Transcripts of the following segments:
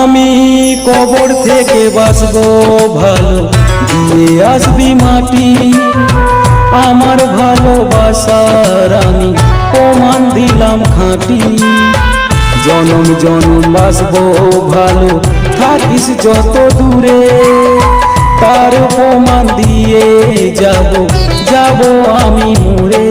আমি কবর থেকে বাঁচবো ভালো, দিয়ে আসবি মাটি। আমার ভালোবাসার আমি প্রমাণ দিলাম খাঁটি। জনম জনম বাঁচবো ভালো, থাকিস যত দূরে, তার প্রমাণ দিয়ে যাব যাব আমি মরে।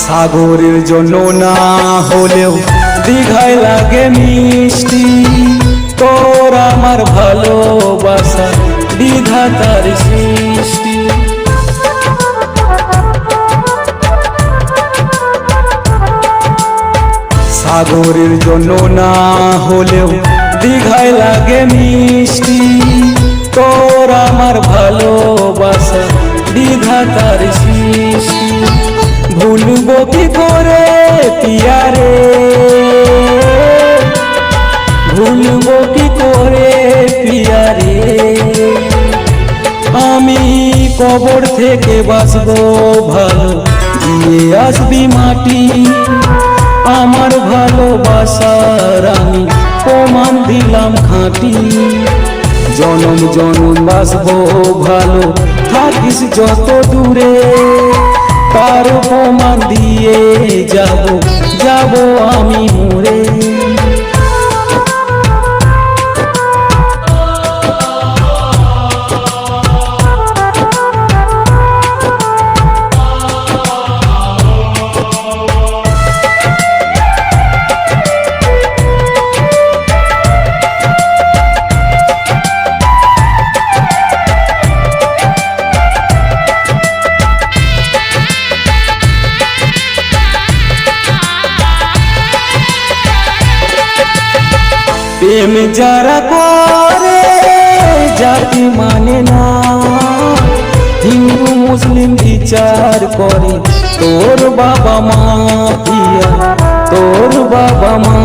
সাগরের জন্য না হলেও দীঘায় লাগে মিষ্টি, তোর আমার ভালোবাসা বিধাতার সৃষ্টি। সাগরের জন্য না হলেও দীঘায় লাগে মিষ্টি, তোর আমার ভালোবাসা বিধাতার সৃষ্টি। ভুলবো কি করে পিয়ারে, ভুলবো কি করে পিয়ারে। আমি কবর থেকে বাঁচবো ভালো, দিয়ে আসবি মাটি। আমার ভালোবাসার আমি প্রমাণ দিলাম খাঁটি। জনম জনম বাঁচবো ভালো, থাকিস যত দূরে, তার প্রমাণ দিয়ে যাব যাব আমি মরে। প্রেম যারা করে জাতি মানে না, হিন্দু মুসলিম বিচার করে তোর বাবা মা পিয়া, তোর বাবা মা।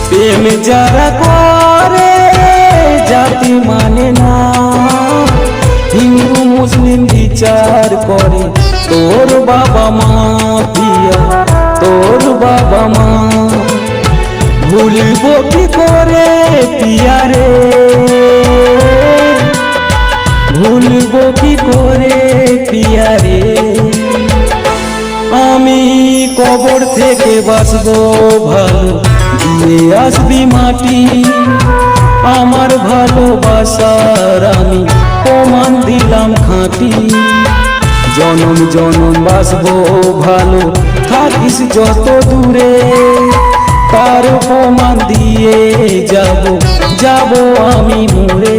প্রেম যারা করে জাতি মানে না, হিন্দু মুসলিম বিচার করে তোর বাবা মা পিয়া, তোর বাবা মা। ভুলবো কি করে পিয়ারে, ভুলবো কি করে পিয়ারে। আমি কবর থেকে বাঁচবো ভালো, দিয়ে আসবি মাটি। আমার ভালোবাসার আমি প্রমাণ দিলাম খাঁটি। জনম জনম বাঁচবো ভালো, থাকিস যত দূরে, তার প্রমাণ দিয়ে যাব যাব আমি মরে।